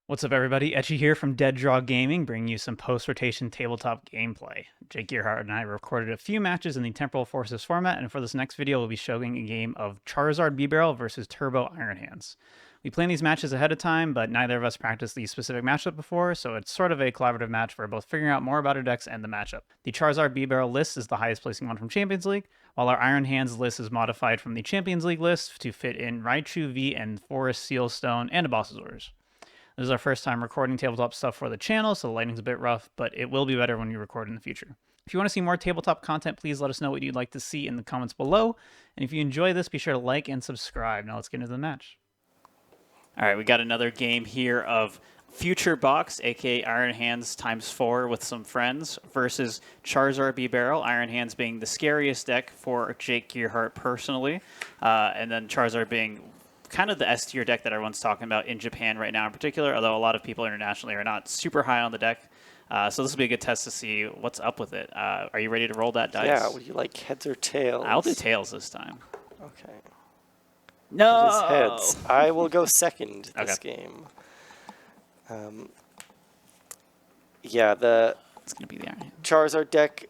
What's up, everybody? Etchy here from Dead Draw Gaming, bringing you some post-rotation tabletop gameplay. Jake Gearhart and I recorded a few matches in the Temporal Forces format, and for this next video, we'll be showing a game of Charizard Bibarel versus Turbo Iron Hands. We plan these matches ahead of time, but neither of us practiced the specific matchup before, so it's sort of a collaborative match for both figuring out more about our decks and the matchup. The Charizard Bibarel list is the highest placing one from Champions League, while our Iron Hands list is modified from the Champions League list to fit in Raichu V and Forest Sealstone and a Boss's Orders. This is our first time recording tabletop stuff for the channel, so the lighting's a bit rough, but it will be better when we record in the future. If you want to see more tabletop content, please let us know what you'd like to see in the comments below. And if you enjoy this, be sure to like and subscribe. Now let's get into the match. All right, we got another game here of Future Box, aka Iron Hands ×4 with some friends, versus Charizard Bibarel, Iron Hands being the scariest deck for Jake Gearhart personally, and then Charizard being kind of the S tier deck that everyone's talking about in Japan right now in particular, although a lot of people internationally are not super high on the deck. So this will be a good test to see what's up with it. Are you ready to roll that dice? Yeah, would you like heads or tails? I'll do tails this time. Okay. No! It is heads. I will go second this Okay. game. Yeah, the It's going to be the Iron Hand. Charizard deck,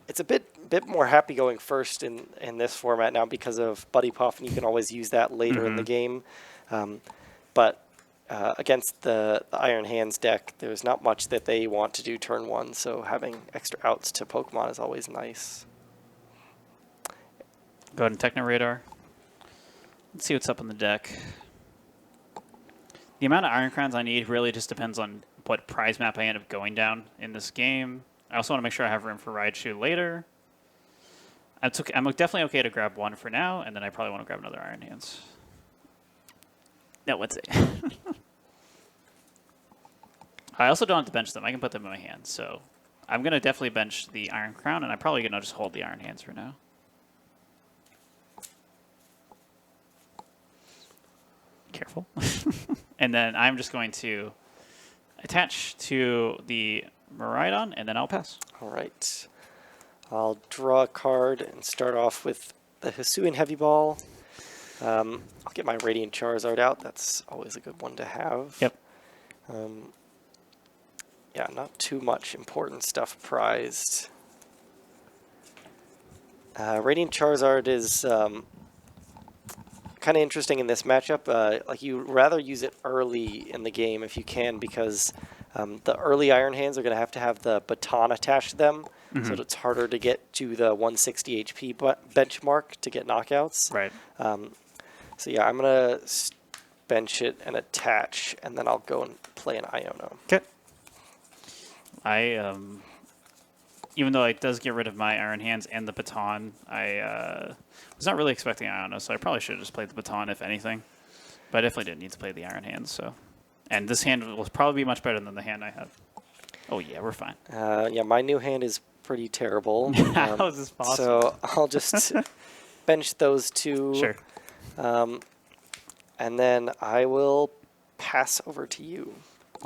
it's a bit more happy going first in this format now because of Buddy Puff, and you can always use that later in the game. But against the Iron Hands deck, there's not much that they want to do turn one, so having extra outs to Pokemon is always nice. Go ahead and Techno Radar. Let's see what's up on the deck. The amount of Iron Crowns I need really just depends on what prize map I end up going down in this game. I also want to make sure I have room for Raichu later. I'm definitely okay to grab one for now, and then I probably want to grab another Iron Hands. No, what's it? I also don't have to bench them. I can put them in my hand, so I'm going to definitely bench the Iron Crown, and I'm probably going to just hold the Iron Hands for now. Careful. And then I'm just going to attach to the Miraidon, and then I'll pass. All right. I'll draw a card and start off with the Hisuian Heavy Ball. I'll get my Radiant Charizard out. That's always a good one to have. Yep. Yeah, not too much important stuff prized. Radiant Charizard is kind of interesting in this matchup. Like, you rather use it early in the game if you can, because the early Iron Hands are going to have the baton attached to them, so it's harder to get to the 160 HP benchmark to get knockouts. Right. So yeah, I'm going to bench it and attach, and then I'll go and play an Iono. Okay. Even though it does get rid of my Iron Hands and the baton, I was not really expecting Iono, so I probably should have just played the baton, if anything. But I definitely didn't need to play the Iron Hands, so. And this hand will probably be much better than the hand I have. Oh yeah, we're fine. Yeah, my new hand is pretty terrible. How is this possible? So I'll just bench those two. Sure. And then I will pass over to you.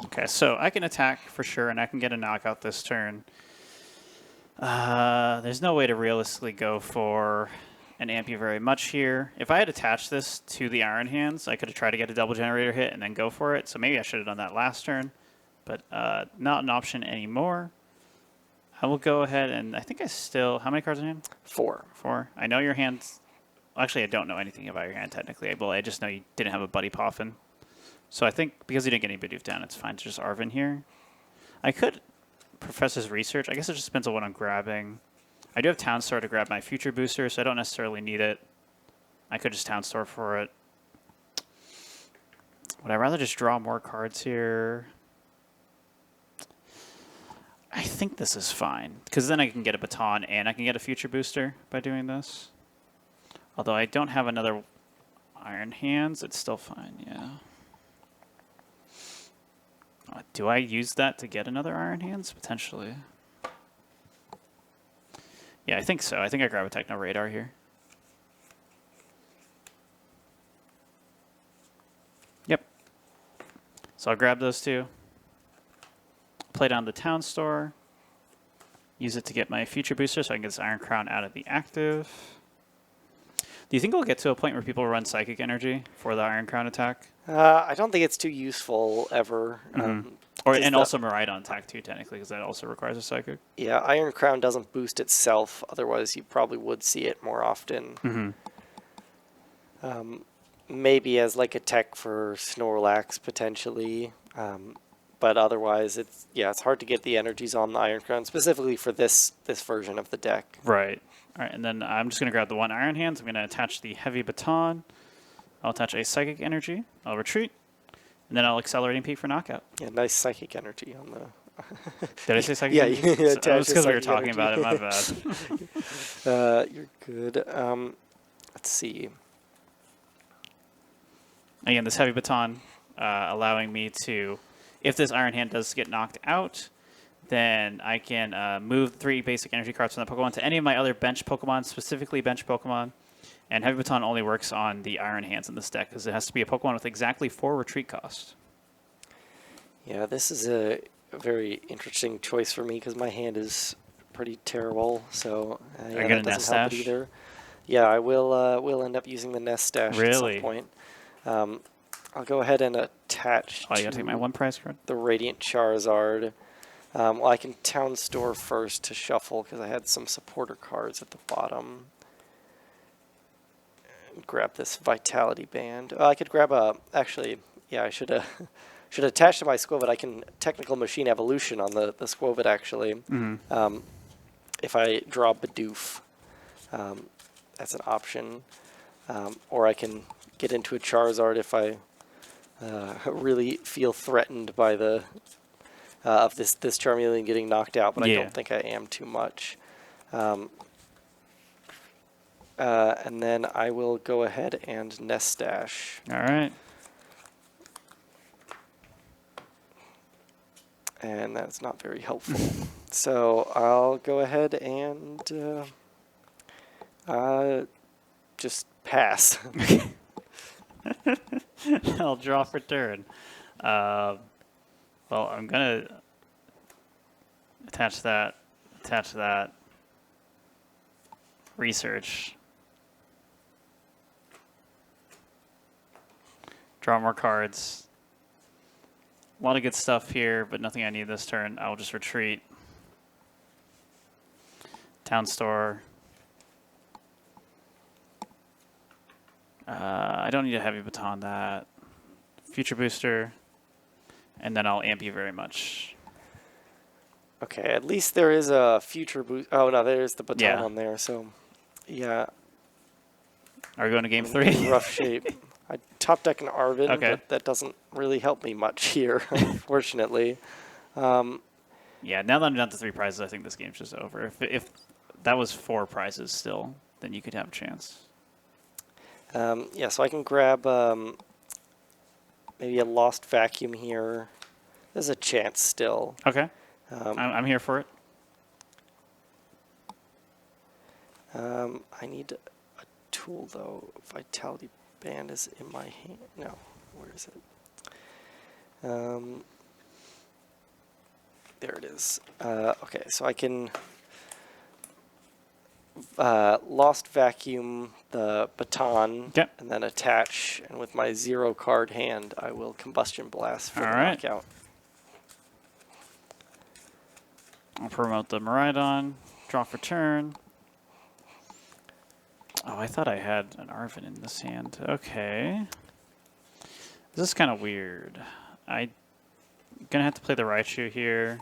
Okay, so I can attack for sure, and I can get a knockout this turn. There's no way to realistically go for an Ampy very much here. If I had attached this to the Iron Hands, I could have tried to get a double generator hit and then go for it. So maybe I should have done that last turn, but not an option anymore. I will go ahead and I think I still... How many cards in hand? 4. 4. I know your hand... Actually, I don't know anything about your hand technically. Well, I just know you didn't have a Buddy Poffin. So I think because you didn't get any Bidoof down, it's fine to just Arvin here. I could Professor's Research. I guess it just depends on what I'm grabbing. I do have Town Store to grab my Future Booster, so I don't necessarily need it. I could just Town Store for it. Would I rather just draw more cards here? I think this is fine, because then I can get a Baton and I can get a Future Booster by doing this. Although I don't have another Iron Hands, it's still fine, yeah. Do I use that to get another Iron Hands? Potentially. Yeah, I think so. I think I grab a Techno Radar here. Yep. So I'll grab those two. Play down the Town Store. Use it to get my Future Booster so I can get this Iron Crown out of the active. Do you think we'll get to a point where people run Psychic Energy for the Iron Crown attack? I don't think it's too useful ever. And also Miraidon attack too, technically, because that also requires a Psychic. Yeah, Iron Crown doesn't boost itself. Otherwise, you probably would see it more often. Maybe as like a tech for Snorlax potentially. But otherwise, it's hard to get the energies on the Iron Crown, specifically for this version of the deck. Right. All right, and then I'm just going to grab the one Iron Hands. I'm going to attach the Heavy Baton. I'll attach a Psychic Energy. I'll retreat. And then I'll Accelerating Peak for knockout. Yeah, nice Psychic Energy on the... Did I say Psychic yeah, Energy? Yeah, it was because we were talking about it. My bad. You're good. Let's see. Again, this Heavy Baton allowing me to, if this Iron Hand does get knocked out, then I can move 3 basic energy cards from the Pokemon to any of my other bench Pokemon, specifically bench Pokemon. And Heavy Baton only works on the Iron Hands in this deck because it has to be a Pokemon with exactly 4 retreat cost. Yeah, this is a very interesting choice for me because my hand is pretty terrible. So Are you going to Nest Stash? Either. Yeah, I will end up using the Nest Stash at some point. I'll go ahead and attach. Oh, you gotta take my 1 prize card. The Radiant Charizard. Well, I can Town Store first to shuffle because I had some supporter cards at the bottom. And grab this Vitality Band. I could grab a. Actually, yeah, I should attach to my Squovit. I can Technical Machine Evolution on the Squovit actually. If I draw Bidoof, that's an option. Or I can get into a Charizard if I really feel threatened by the of this Charmeleon getting knocked out, but I don't think I am too much. And then I will go ahead and Nest Stash. All right. And that's not very helpful. So I'll go ahead and just pass. I'll draw for turn. Well, I'm going to attach that, research. Draw more cards. A lot of good stuff here, but nothing I need this turn. I'll just retreat. Town Store. I don't need a Heavy Baton that. Future Booster. And then I'll amp you very much. Okay, at least there is a Future Boost. Oh, no, there's the baton on there. So, yeah. Are we going to game 3? Rough shape. I top deck an Arvin, but that doesn't really help me much here, unfortunately. Yeah, now that I'm down to 3 prizes, I think this game's just over. If that was 4 prizes still, then you could have a chance. Yeah, so I can grab maybe a Lost Vacuum here. There's a chance still. Okay. I'm here for it. I need a tool, though. Vitality Band is in my hand. No, where is it? There it is. Okay, so I can Lost Vacuum the baton and then attach, and with my 0 card hand, I will Combustion Blast for the knockout. I'll promote the Miraidon, draw for turn. Oh, I thought I had an Arvin in this hand. Okay. This is kind of weird. I'm going to have to play the Raichu here.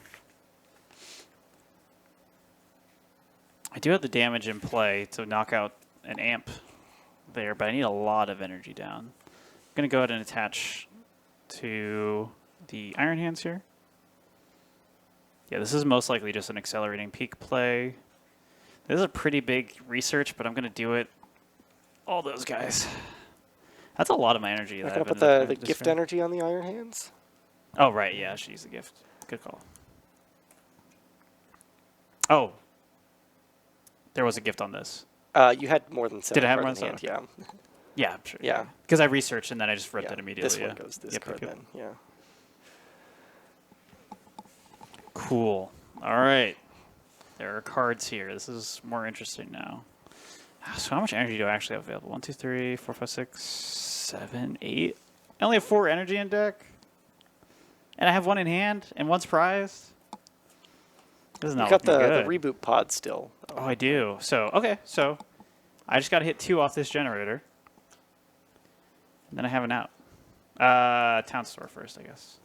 I do have the damage in play to knock out an amp there, but I need a lot of energy down. I'm going to go ahead and attach to the Iron Hands here. Yeah, this is most likely just an Accelerating Peak play. This is a pretty big research, but I'm going to do it. All those guys. That's a lot of my energy. I'm going to put the gift energy on the Iron Hands. Oh, right. Yeah, I should use the gift. Good call. Oh. There was a gift on this. You had more than 7 Did I have cards more in than hand, yeah, I'm sure. Yeah. Because I researched and then I just ripped it immediately. This one goes this card then, yeah. Cool. All right. There are cards here. This is more interesting now. So how much energy do I actually have available? 1, 2, 3, 4, 5, 6, 7, 8. I only have 4 energy in deck. And I have 1 in hand, and 1's prized. This is You not got looking the good. reboot pod still. Oh, I do. So, okay. So, I just got to hit 2 off this generator. And then I have an out. Town store first, I guess.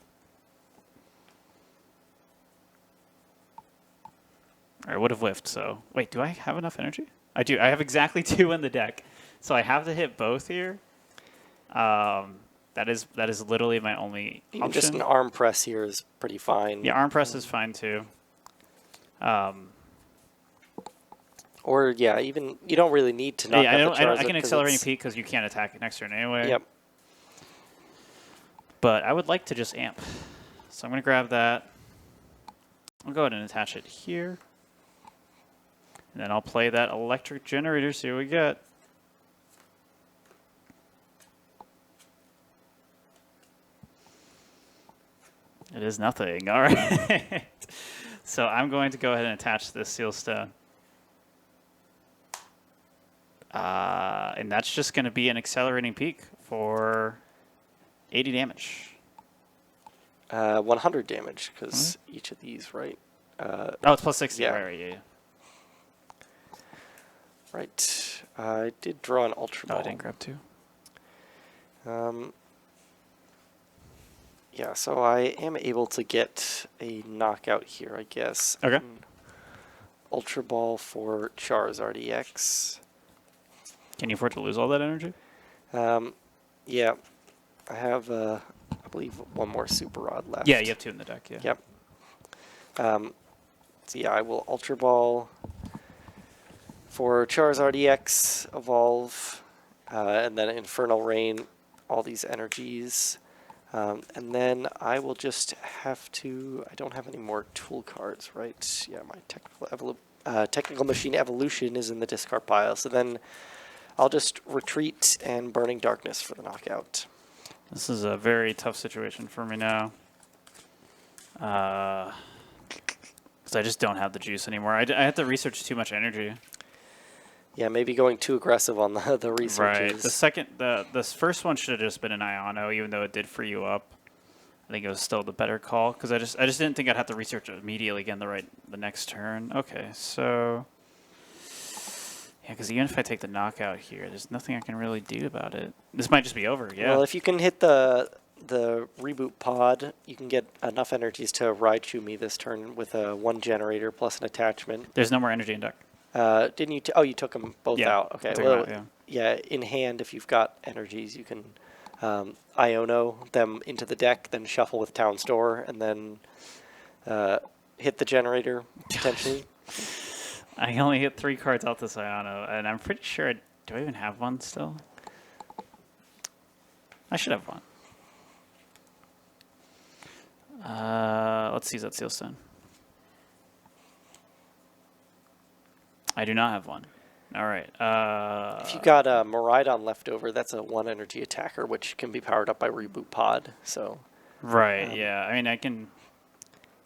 I would have whiffed, so... Wait, do I have enough energy? I do. I have exactly 2 in the deck. So I have to hit both here. That is literally my only Even option. just an arm press here is pretty fine. Yeah, arm press is fine too. Or yeah, even you don't really need to knock yeah, out the Charizard. I can accelerating peak because you can't attack it next turn anyway. Yep. But I would like to just amp. So I'm going to grab that. I'll go ahead and attach it here. And then I'll play that electric generator, see what we get. It is nothing. All right. So I'm going to go ahead and attach this seal stone. And that's just going to be an accelerating peak for 80 damage. 100 damage, because each of these, right? Oh, it's plus 60. Yeah. Right, yeah. Right. I did draw an Ultra Ball. Oh, I didn't grab 2. Yeah, so I am able to get a knockout here, I guess. Okay. Ultra Ball for Charizard EX. Can you afford to lose all that energy? Yeah. I have, I believe, 1 more Super Rod left. Yeah, you have 2 in the deck, yeah. Yep. So yeah, I will Ultra Ball for Charizard EX, Evolve, and then Infernal Rain, all these energies. And then I will just have to... I don't have any more tool cards, right? Yeah, my Technical Machine Evolution is in the discard pile. So then I'll just retreat and Burning Darkness for the knockout. This is a very tough situation for me now. Because I just don't have the juice anymore. I have to research too much energy. Yeah, maybe going too aggressive on the researches. Right. The first one should have just been an Iono, even though it did free you up. I think it was still the better call because I just didn't think I'd have to research it immediately again the next turn. Okay, so yeah, because even if I take the knockout here, there's nothing I can really do about it. This might just be over. Yeah. Well, if you can hit the reboot pod, you can get enough energies to Raichu me this turn with a 1 generator plus an attachment. There's no more energy in deck. Didn't you? Oh, you took them both out. Okay. Well, yeah. In hand, if you've got energies, you can Iono them into the deck, then shuffle with Town Store, and then hit the generator potentially. I only hit 3 cards out this Iono, and I'm pretty sure. Do I even have 1 still? I should have 1. Let's use that Seal Stone. I do not have 1. All right. If you got a Miraidon left over, that's a 1 energy attacker, which can be powered up by Reboot Pod. So. Right. Yeah. I mean, I can.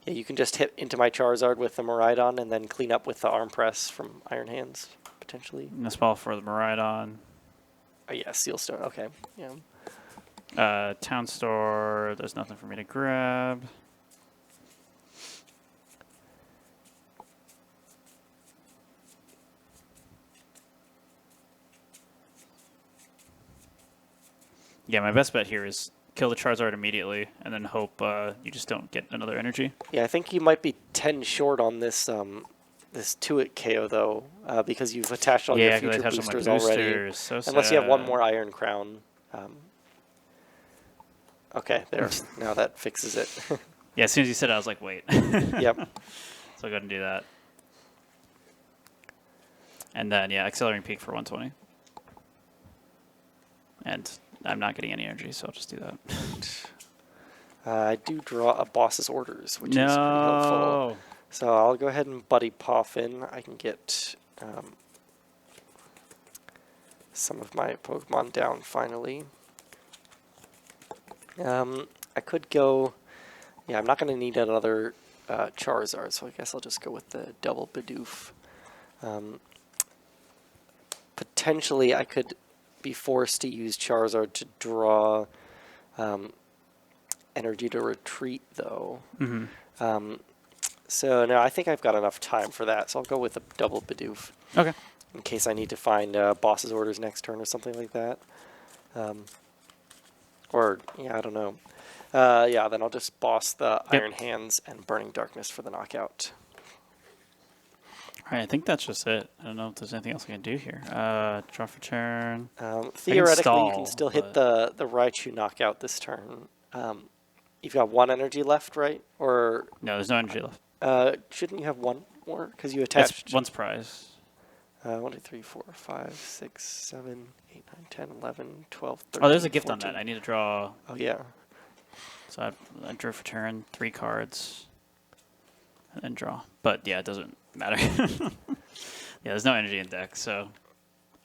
Yeah, you can just hit into my Charizard with the Miraidon and then clean up with the Arm Press from Iron Hands potentially. No spell for the Miraidon. Oh yeah, Seal Stone. Okay. Yeah. Town Store. There's nothing for me to grab. Yeah, my best bet here is kill the Charizard immediately and then hope you just don't get another energy. Yeah, I think you might be 10 short on this this 2-hit KO though, because you've attached all your future boosters already. So unless you have 1 more Iron Crown. Okay, there. Now that fixes it. Yeah, as soon as you said it, I was like, wait. Yep. So I'll go ahead and do that. And then, yeah, Accelerating Peak for 120. And I'm not getting any energy, so I'll just do that. I do draw a Boss's Orders, which is pretty helpful. So I'll go ahead and Buddy Poffin. I can get some of my Pokemon down finally. I could go... Yeah, I'm not going to need another Charizard, so I guess I'll just go with the double Bidoof. potentially I could be forced to use Charizard to draw energy to retreat, though. So no, I think I've got enough time for that. So I'll go with a double Bidoof. Okay. In case I need to find boss's orders next turn or something like that. Or, yeah, I don't know. Yeah, then I'll just boss the Iron Hands and Burning Darkness for the knockout. All right, I think that's just it. I don't know if there's anything else I can do here. Draw for turn. Theoretically, you can still hit the Raichu knockout this turn. You've got 1 energy left, right? Or no, there's no energy left. shouldn't you have 1 more? Because you attached... One's prize. 1, 2, 3, 4, 5, 6, 7, 8, 9, 10, 11, 12, 13, Oh, there's a gift 14. on that. I need to draw. Oh, yeah. So I drew for turn, 3 cards, and then draw. But yeah, it doesn't matter. Yeah, there's no energy in deck, so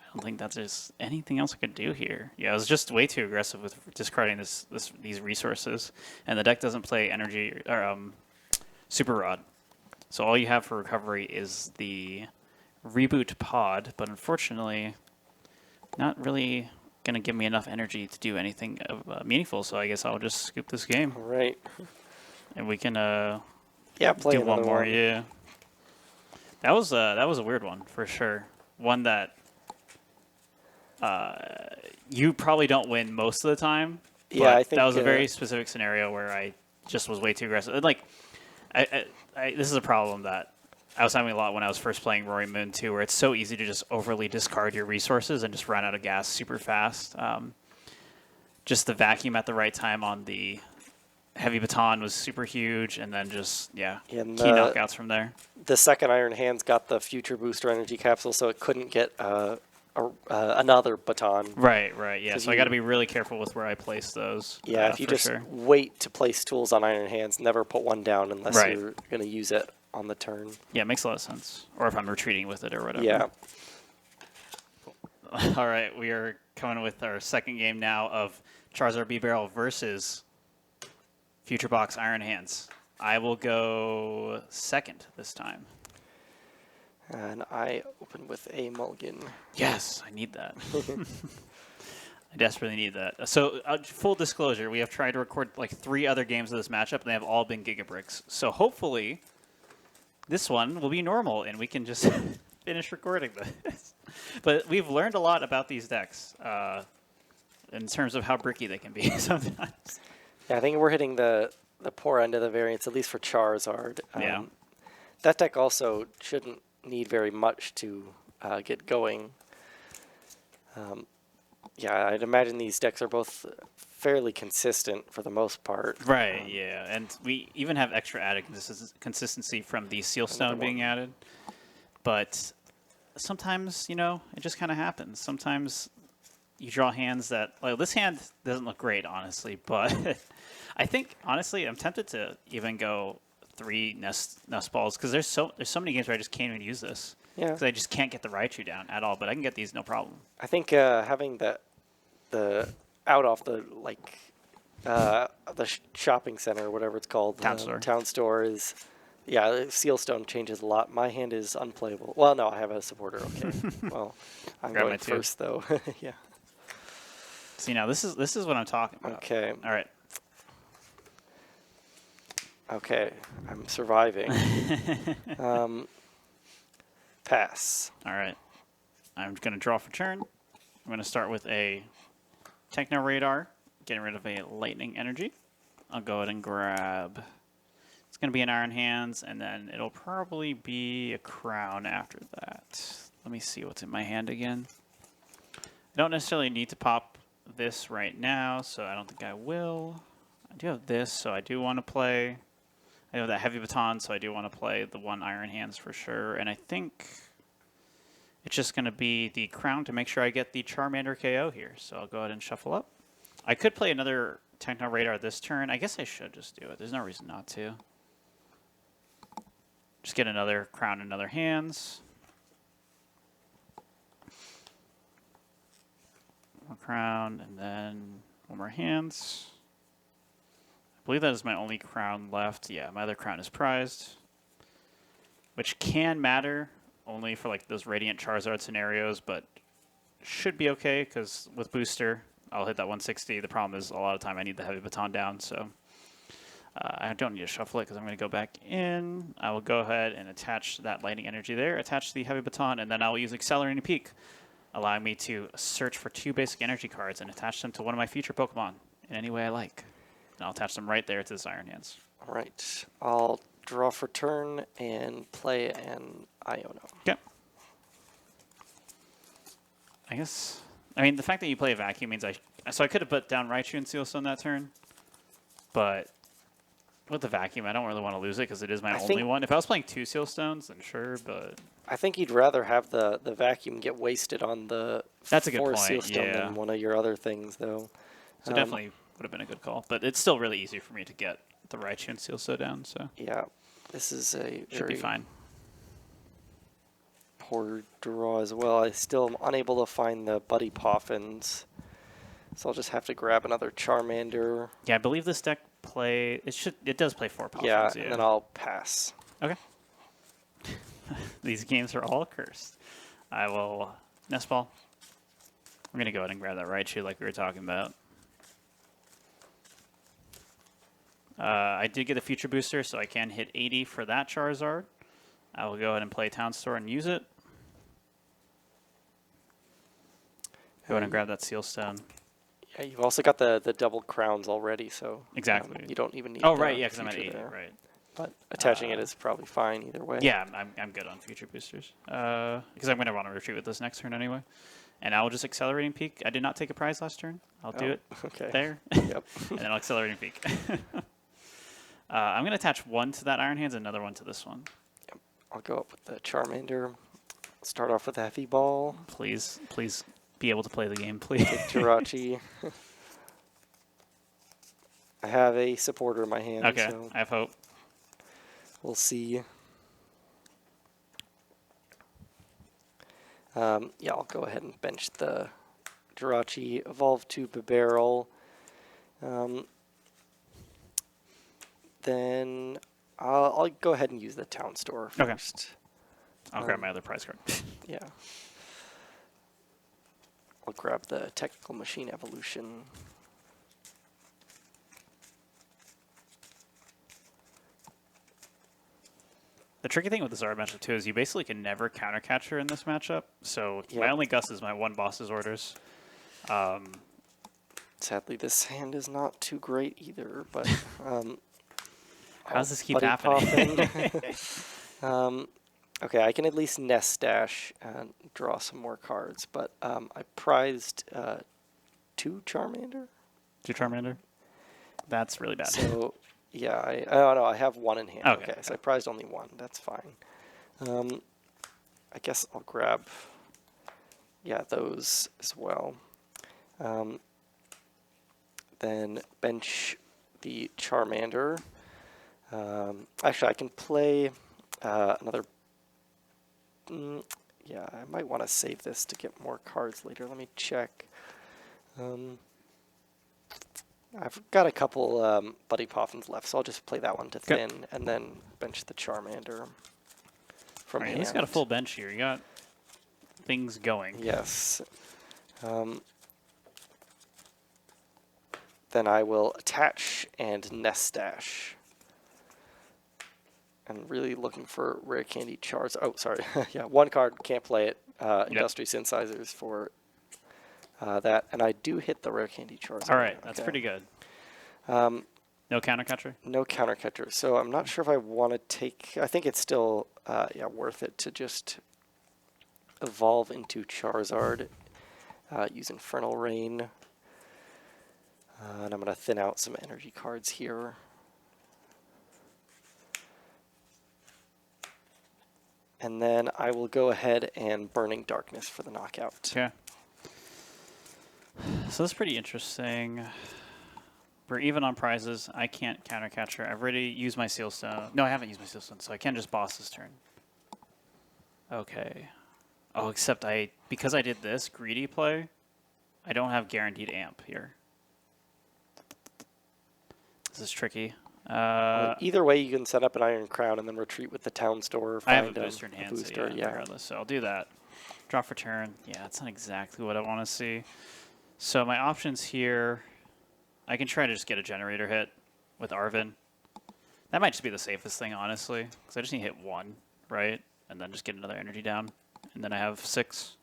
I don't think that there's anything else I could do here. Yeah, I was just way too aggressive with discarding these resources, and the deck doesn't play energy or Super Rod. So all you have for recovery is the Reboot Pod, but unfortunately, not really going to give me enough energy to do anything meaningful, so I guess I'll just scoop this game. All right. And we can play do one more. one. Yeah. That was a weird one, for sure. One that you probably don't win most of the time. Yeah, I think that was a very specific scenario where I just was way too aggressive. Like, this is a problem that I was having a lot when I was first playing Roaring Moon 2, where it's so easy to just overly discard your resources and just run out of gas super fast. Just the vacuum at the right time on the Heavy Baton was super huge, and then just, key knockouts from there. The second Iron Hands got the Future Booster Energy Capsule, so it couldn't get another Baton. Right, yeah. So I got to be really careful with where I place those. Yeah, if you just wait to place tools on Iron Hands, never put one down unless you're going to use it on the turn. Yeah, it makes a lot of sense. Or if I'm retreating with it or whatever. Yeah. All right, we are coming with our second game now of Charizard Bibarel versus Future Box Iron Hands. I will go second this time. And I open with a mulligan. Yes, I need that. I desperately need that. So, full disclosure, we have tried to record like 3 other games of this matchup, and they have all been Gigabricks. So hopefully, this one will be normal, and we can just finish recording this. But we've learned a lot about these decks in terms of how bricky they can be sometimes. Yeah, I think we're hitting the poor end of the variance, at least for Charizard. Yeah. That deck also shouldn't need very much to get going. Yeah, I'd imagine these decks are both fairly consistent for the most part. Right, yeah. And we even have extra added consistency from the Sealstone being added. But sometimes, it just kind of happens. Sometimes you draw hands that, like, this hand doesn't look great, honestly, but I think, honestly, I'm tempted to even go 3 nest balls, because there's so many games where I just can't even use this. Yeah. Because I just can't get the Raichu down at all, but I can get these no problem. I think having the out off the shopping center or whatever it's called, town store is, yeah, Sealstone changes a lot. My hand is unplayable. Well, no, I have a supporter. Okay, well, I'm going first though. Yeah. See, now this is what I'm talking about. Okay. All right. Okay, I'm surviving. Pass. All right. I'm going to draw for turn. I'm going to start with a Techno Radar, getting rid of a Lightning Energy. I'll go ahead and grab... It's going to be an Iron Hands, and then it'll probably be a Crown after that. Let me see what's in my hand again. I don't necessarily need to pop this right now, so I don't think I will. I do have this, so I do want to play... I have that Heavy Baton, so I do want to play the 1 Iron Hands for sure. And I think it's just going to be the Crown to make sure I get the Charmander KO here. So I'll go ahead and shuffle up. I could play another Techno Radar this turn. I guess I should just do it. There's no reason not to. Just get another Crown and another Hands. One more Crown, and then 1 more Hands. I believe that is my only Crown left. Yeah, my other Crown is prized, which can matter only for like those Radiant Charizard scenarios, but should be okay, because with booster, I'll hit that 160. The problem is a lot of time I need the heavy baton down, so I don't need to shuffle it because I'm going to go back in. I will go ahead and attach that lightning energy there, attach the heavy baton, and then I'll use Accelerating Peak, allowing me to search for 2 basic energy cards and attach them to one of my future Pokemon in any way I like. And I'll attach them right there to this Iron Hands. All right. I'll draw for turn and play an Iono. Yep. I mean, the fact that you play a Vacuum means so I could have put down Raichu and Sealstone that turn, but with the Vacuum, I don't really want to lose it because it is my only one. If I was playing 2 Sealstones, then sure, but I think you'd rather have the Vacuum get wasted on the that's a good point. Sealstone than one of your other things, though. So definitely would have been a good call, but it's still really easy for me to get the Raichu and Sealstone down. So yeah, this is a should be fine. Poor draw as well. I still am unable to find the Buddy Poffins, so I'll just have to grab another Charmander. Yeah, I believe this deck it does play 4 Poffins. Yeah, and then I'll pass. Okay. These games are all cursed. I will Nest Ball. I'm going to go ahead and grab that Raichu like we were talking about. I did get a Future Booster, so I can hit 80 for that Charizard. I will go ahead and play Town Store and use it. Go ahead and grab that Sealstone. Yeah, you've also got the double crowns already, so exactly. You don't even need. Oh right, yeah, because I'm at 80, there. right. But attaching it is probably fine either way. Yeah, I'm good on Future Boosters. Because I'm going to want to retreat with this next turn anyway. And I will just Accelerating Peak. I did not take a prize last turn. I'll do it there. Yep. And then I'll Accelerating Peak. I'm going to attach 1 to that Iron Hands and another 1 to this one. Yep. I'll go up with the Charmander. Start off with a Heavy Ball. Please be able to play the game, please. Jirachi. I have a supporter in my hand. Okay, so I have hope. We'll see. Yeah, I'll go ahead and bench the Jirachi, evolve to Bibarel. Then I'll go ahead and use the Town Store first. Okay. I'll grab my other prize card. Yeah. I'll grab the Technical Machine Evolution. The tricky thing with the Zard matchup, too, is you basically can never counter catch her in this matchup. So my only Gus is my 1 Boss's Orders. Sadly, this hand is not too great either, but... how does this keep happening? Okay, I can at least Nest Dash and draw some more cards, but I prized 2 Charmander. 2 Charmander? That's really bad. So... yeah, oh no, I have 1 in hand. Okay, So I prized only 1. That's fine. I guess I'll grab, those as well. Then bench the Charmander. Actually, I can play another. Yeah, I might want to save this to get more cards later. Let me check. I've got a couple Buddy Poffins left, so I'll just play that one to thin, and then bench the Charmander from hand. He's got a full bench here. You got things going. Yes. Then I will attach and Nest Dash. I'm really looking for Rare Candy Charizard. Oh, sorry. Yeah, 1 card, can't play it. Industry Synthesizers for... that, and I do hit the Rare Candy Charizard. All right, that's pretty good. No counter catcher? No counter catcher. So I'm not sure if I want to take... I think it's still worth it to just evolve into Charizard, use Infernal Rain. And I'm going to thin out some energy cards here. And then I will go ahead and Burning Darkness for the knockout. Okay. So that's pretty interesting. We're even on prizes. I can't counter catch her. I've already used my Sealstone. No, I haven't used my Sealstone, so I can't just boss this turn. Okay. Oh, except because I did this greedy play, I don't have guaranteed amp here. This is tricky. Well, either way, you can set up an Iron Crown and then retreat with the Town Store. I have a booster in hand, regardless, so I'll do that. Draw for turn. Yeah, that's not exactly what I want to see. So my options here, I can try to just get a generator hit with Arvin. That might just be the safest thing, honestly, because I just need to hit 1, right? And then just get another energy down. And then I have 6.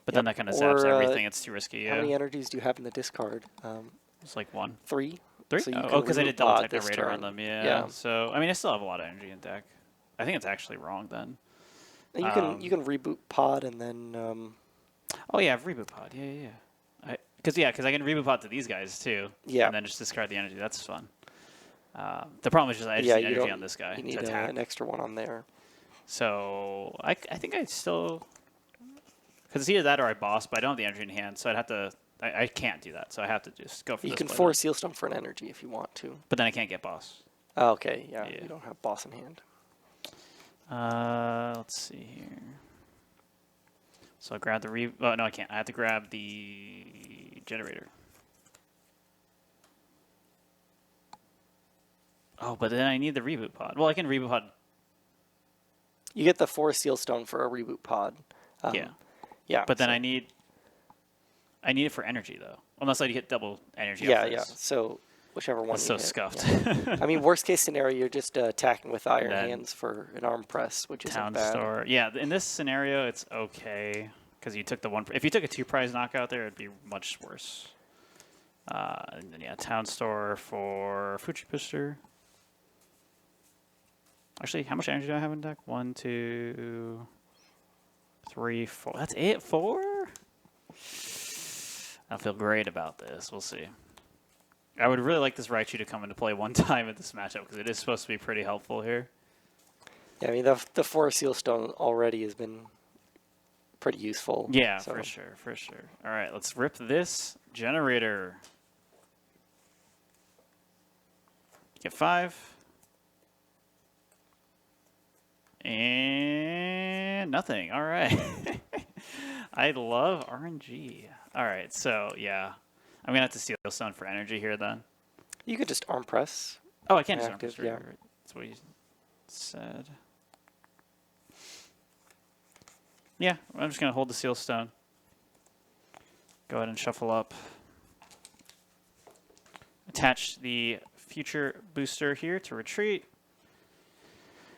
But then that kind of zaps everything. It's too risky, How many energies do you have in the discard? It's like 1. 3? 3? So you Oh, because I did double pod techno this radar on turn. them, yeah. Yeah. So, I mean, I still have a lot of energy in deck. I think it's actually wrong then. You can reboot pod and then... Oh, yeah, I have reboot pod. Yeah. Because I can reboot pod to these guys, too. Yeah. And then just discard the energy. That's fun. The problem is just I just need energy on this guy you need to attack. an extra one on there. So I think I still... Because it's either that or I boss, but I don't have the energy in hand, so I'd have to... I can't do that, so I have to just go for this. You can play force Sealstone for an energy if you want to. But then I can't get boss. Oh, okay, yeah, you don't have boss in hand. Let's see here. So I'll grab the oh, no, I can't. I have to grab the generator. Oh, but then I need the reboot pod. Well, I can reboot pod. You get the 4 Sealstone for a reboot pod. Yeah. But then I need it for energy, though. Unless I get double energy. Yeah. So whichever one That's you so hit. scuffed. Yeah. I mean, worst case scenario, you're just attacking with Iron Hands for an arm press, which isn't Town bad. Store. Yeah, in this scenario, it's okay. Because you took the 1... If you took a 2-prize knockout there, it'd be much worse. And then, yeah, Town Store for Fuji Booster. Actually, how much energy do I have in deck? 1, 2, 3, 4. That's it? 4? I feel great about this. We'll see. I would really like this Raichu to come into play one time in this matchup because it is supposed to be pretty helpful here. Yeah, I mean, the 4 Sealstone already has been pretty useful. Yeah, so. for sure. All right, let's rip this generator. Get 5. And nothing. All right. I love RNG. All right, so yeah. I'm going to have to steal Stone for energy here then. You could just arm press. Oh, I can't just arm press. Yeah. That's what he said. Yeah, I'm just going to hold the Seal Stone. Go ahead and shuffle up. Attach the future booster here to retreat.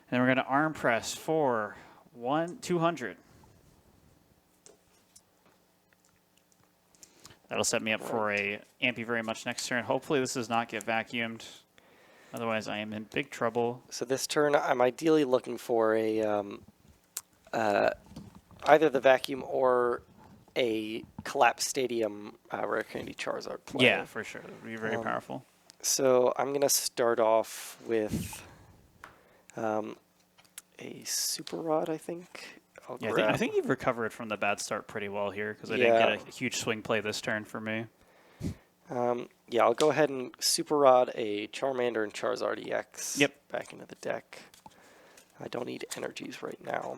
And then we're going to arm press for 200. That'll set me up for a Ampy very much next turn. Hopefully this does not get vacuumed. Otherwise I am in big trouble. So this turn I'm ideally looking for a either the vacuum or a collapsed stadium Rare Candy Charizard play. Yeah, for sure. It would be very powerful. So I'm going to start off with a Super Rod, I think. I think you've recovered from the bad start pretty well here because I didn't get a huge swing play this turn for me. Yeah, I'll go ahead and Super Rod a Charmander and Charizard EX back into the deck. I don't need energies right now.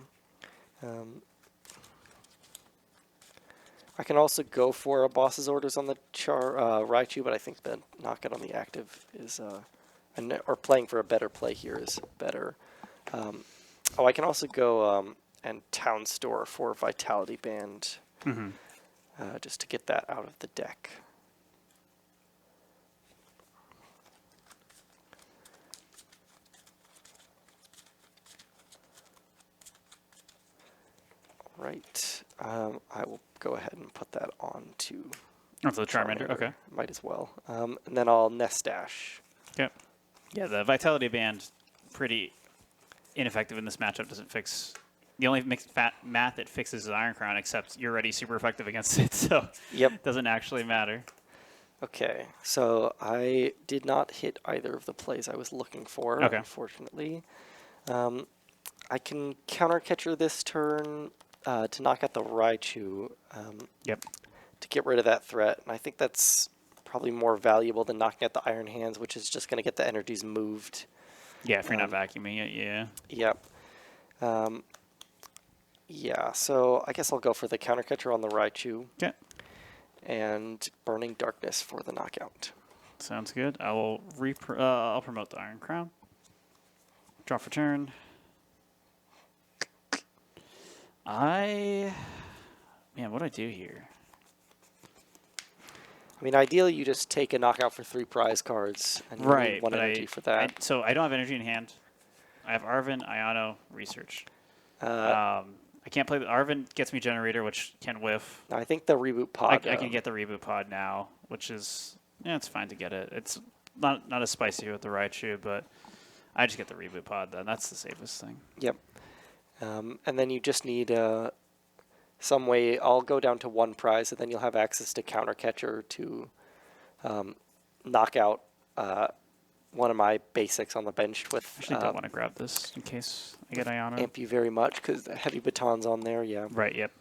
I can also go for a boss's orders on the Raichu, but I think the knockout on the active is, or playing for a better play here is better. I can also go and Town Store for Vitality Band, just to get that out of the deck. Right. I will go ahead and put that on to the Charmander. Okay. Might as well. And then I'll Nest Dash. Yep. Yeah, the Vitality Band, pretty ineffective in this matchup. Doesn't fix... The only math it fixes is Iron Crown, except you're already super effective against it, so it doesn't actually matter. Okay, so I did not hit either of the plays I was looking for, unfortunately. I can counter catcher this turn to knock out the Raichu to get rid of that threat, and I think that's probably more valuable than knocking out the Iron Hands, which is just going to get the energies moved. Yeah, if you're not vacuuming it, yeah. Yep. Yeah, so I guess I'll go for the counter catcher on the Raichu. Okay. And Burning Darkness for the knockout. Sounds good. I will I'll promote the Iron Crown. Draw for turn. Man, what do I do here? I mean, ideally, you just take a knockout for 3 prize cards, and you need 1 but energy for that. so I don't have energy in hand. I have Arvin, Iono, Research. I can't play the Arvin gets me Generator, which can whiff. I think the reboot pod. I can get the Reboot Pod now, which is it's fine to get it. It's not as spicy with the Raichu, but I just get the Reboot Pod then. That's the safest thing. Yep. And then you just need some way. I'll go down to 1 prize, and then you'll have access to Counter Catcher to knock out one of my basics on the bench with. Actually, don't want to grab this in case I get Iono. Amp you very much because the heavy baton's on there. Yeah. Right. Yep.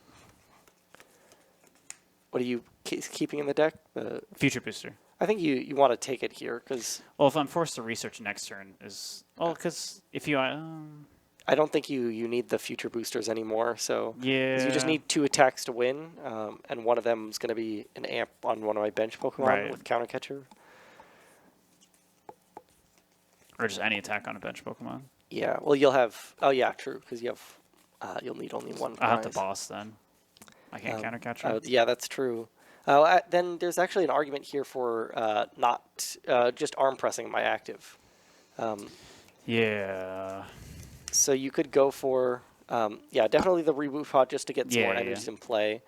What are you keeping in the deck? The Future Booster. I think you want to take it here because. Well, if I'm forced to research next turn, because if you. I don't think you need the future boosters anymore. So yeah, you just need 2 attacks to win, and one of them is going to be an amp on one of my bench Pokemon with Counter Catcher. Or just any attack on a bench Pokemon. Yeah. Well, you'll have. Oh yeah, true. Because you have. You'll need only 1 prize. I'll have to boss then. I can't Counter Catcher. Yeah, that's true. Then there's actually an argument here for not just arm pressing my active. Yeah. So you could go for, definitely the Reboot Pod just to get some more energies in play.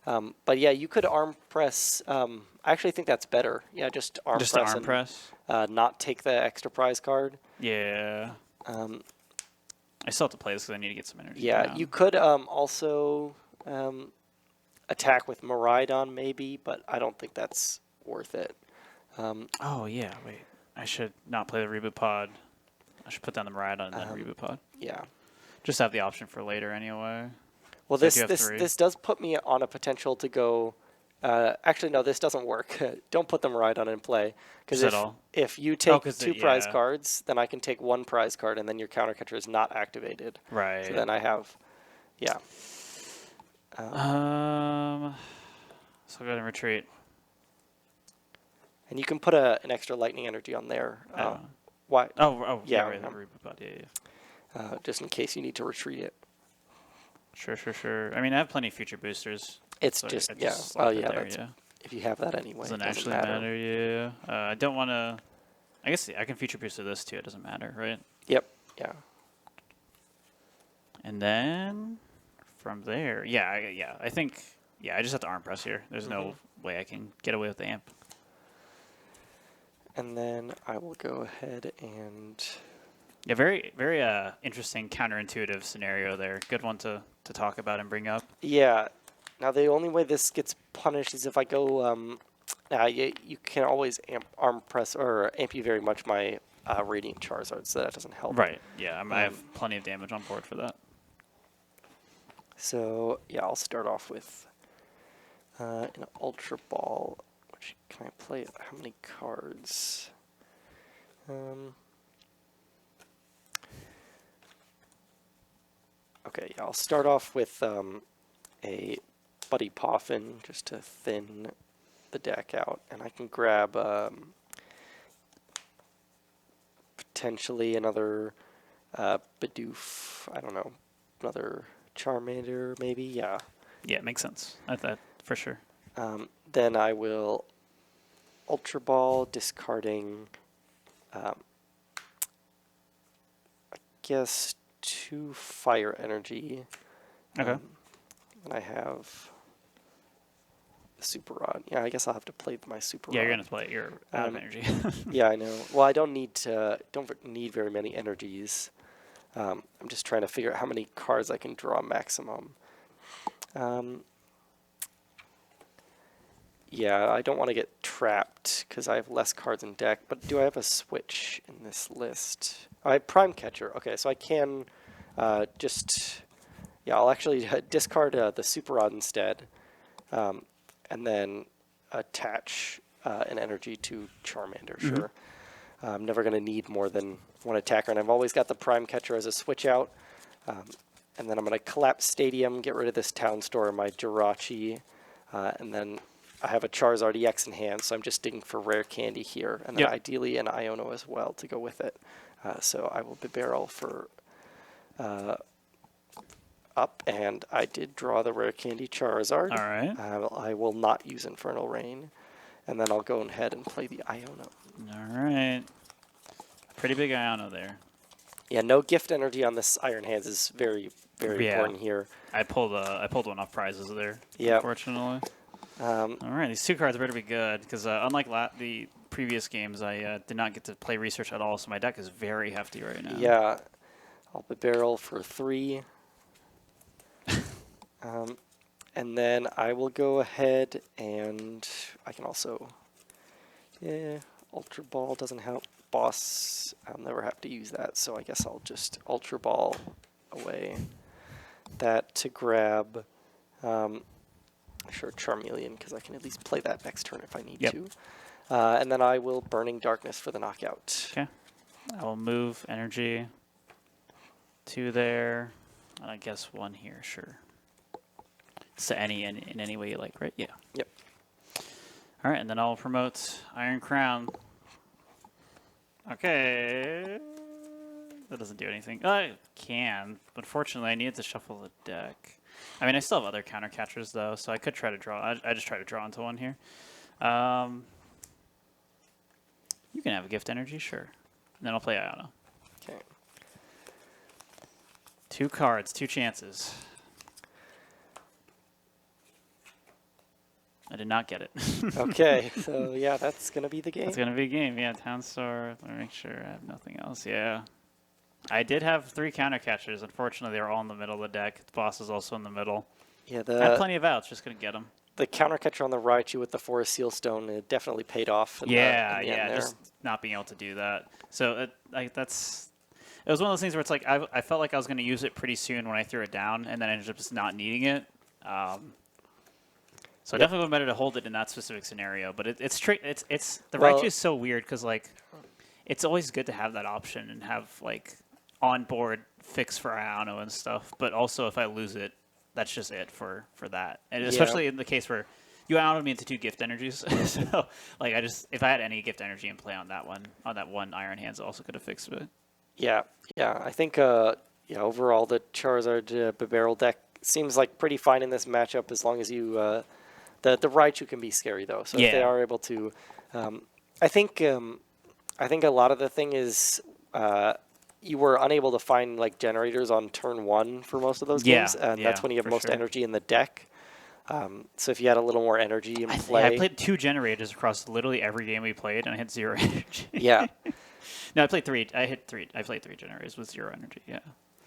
But yeah, you could arm press. I actually think that's better. Yeah, just arm press. Just arm press. Not take the extra prize card. Yeah. I still have to play this because I need to get some energy. Yeah, down. you could also attack with Miraidon maybe, but I don't think that's worth it. Oh yeah, wait. I should not play the Reboot Pod. I should put down the Miraidon and then Reboot Pod. Yeah. Just have the option for later anyway. Well, So this does put me on a potential to go. Actually, no, this doesn't work. Don't put the Miraidon in play because if you take 2 prize cards, then I can take 1 prize card, and then your Counter Catcher is not activated. Right. So then I have, yeah. So I'll go ahead and retreat. And you can put an extra lightning energy on there. Why? Yeah, right. The Reboot Pod. Yeah. Just in case you need to retreat it. Sure. I mean, I have plenty of future boosters. It's so just, yeah. If you have that anyway, Doesn't actually matter. Yeah. I don't want to. I guess I can future booster this too. It doesn't matter, right? Yep. Yeah. And then from there, I think I just have to arm press here. There's no way I can get away with the amp. And then I will go ahead and. Yeah, very, very interesting counterintuitive scenario there. Good one to talk about and bring up. Yeah. Now, the only way this gets punished is if I go... you can always arm press or amp you very much my Radiant Charizard, so that doesn't help. Right, yeah. I have plenty of damage on board for that. So, yeah, I'll start off with an Ultra Ball. Which can I play? How many cards? Okay, yeah, I'll start off with a Buddy Poffin just to thin the deck out, and I can grab potentially another Bidoof. I don't know, another Charmander maybe. Yeah. Yeah, it makes sense. That for sure. Then I will Ultra Ball, discarding. I guess 2 fire energy. Okay. And I have the Super Rod. Yeah, I guess I'll have to play my Super Rod. Yeah, you're gonna play it. You're out of energy. Yeah, I know. Well, I don't need very many energies. I'm just trying to figure out how many cards I can draw maximum. Yeah, I don't want to get trapped because I have less cards in deck. But do I have a switch in this list? I have Prime Catcher. Okay, so I can I'll actually discard the Super Rod instead, and then attach an energy to Charmander. Sure. I'm never going to need more than 1 attacker, and I've always got the Prime Catcher as a switch out. And then I'm going to collapse Stadium, get rid of this Town Store, my Jirachi, and then I have a Charizard EX in hand, so I'm just digging for rare candy here, and then ideally an Iono as well to go with it. So I will Bibarel for up, and I did draw the rare candy Charizard. All right. I will not use Infernal Rain, and then I'll go ahead and play the Iono. All right. Pretty big Iono there. Yeah, no gift energy on this Iron Hands is very, very important here. I pulled one off prizes there. Yeah. Unfortunately. All right, these 2 cards better be good because unlike the previous games, I did not get to play research at all, so my deck is very hefty right now. Yeah, I'll Bibarel for 3. And then I will go ahead and I can also, Ultra Ball doesn't help. Boss, I'll never have to use that, so I guess I'll just Ultra Ball away. That to grab, sure, Charmeleon, because I can at least play that next turn if I need to. And then I will Burning Darkness for the knockout. Okay. I will move energy 2 there, and I guess 1 here, sure. So in any way you like, right? Yeah. Yep. All right, and then I'll promote Iron Crown. Okay. That doesn't do anything. I can, but fortunately I needed to shuffle the deck. I mean, I still have other counter catchers though, so I could try to draw. I just try to draw into 1 here. You can have a gift energy, sure. And then I'll play Iono. Okay. 2 cards, 2 chances. I did not get it. Okay, so yeah, that's going to be the game. It's going to be a game, yeah. Town Store. Let me make sure I have nothing else. Yeah. I did have 3 counter catchers. Unfortunately, they were all in the middle of the deck. The boss is also in the middle. Yeah, I had plenty of outs, just couldn't get them. The counter catcher on the Raichu with the Forest Seal Stone, it definitely paid off. In the end there. Just not being able to do that. So it was one of those things where it's like I felt like I was going to use it pretty soon when I threw it down, and then I ended up just not needing it. So definitely would better to hold it in that specific scenario. But the Raichu is so weird because like it's always good to have that option and have like on board fix for Iono and stuff. But also if I lose it, that's just it for that. And especially in the case where you Iono'd me into 2 gift energies. So like if I had any gift energy in play on that one Iron Hands, I also could have fixed it. Yeah. I think overall the Charizard Bibarel deck seems like pretty fine in this matchup as long as you. The Raichu can be scary though, so if they are able to, I think a lot of the thing is you were unable to find like generators on turn 1 for most of those games, and that's when you have most energy in the deck. So if you had a little more energy in play, I played 2 generators across literally every game we played, and I had 0 energy. Yeah. No, I played 3. I played 3 generators with 0 energy. Yeah.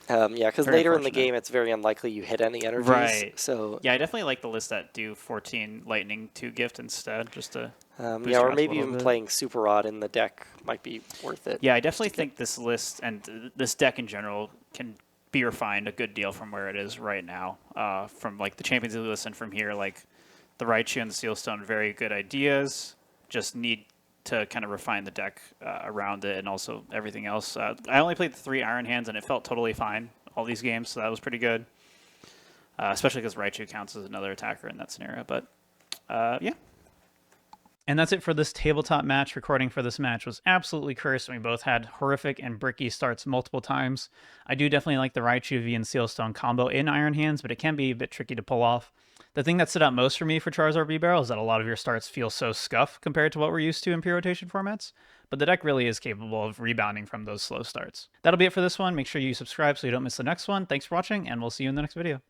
Because later in the game, it's very unlikely you hit any energies. Right. So yeah, I definitely like the list that do 14 lightning 2 gift instead, just to or maybe even playing Super Rod in the deck might be worth it. Yeah, I definitely think this list and this deck in general can be refined a good deal from where it is right now. From like the Champions League list and from here, like the Raichu and the Sealstone, very good ideas. Just need to kind of refine the deck around it and also everything else. I only played the 3 Iron Hands and it felt totally fine all these games, so that was pretty good. Especially because Raichu counts as another attacker in that scenario. But yeah. And that's it for this tabletop match. Recording for this match was absolutely cursed, and we both had horrific and bricky starts multiple times. I do definitely like the Raichu V and Sealstone combo in Iron Hands, but it can be a bit tricky to pull off. The thing that stood out most for me for Charizard Bibarel is that a lot of your starts feel so scuffed compared to what we're used to in pre-rotation formats, but the deck really is capable of rebounding from those slow starts. That'll be it for this one. Make sure you subscribe so you don't miss the next one. Thanks for watching, and we'll see you in the next video.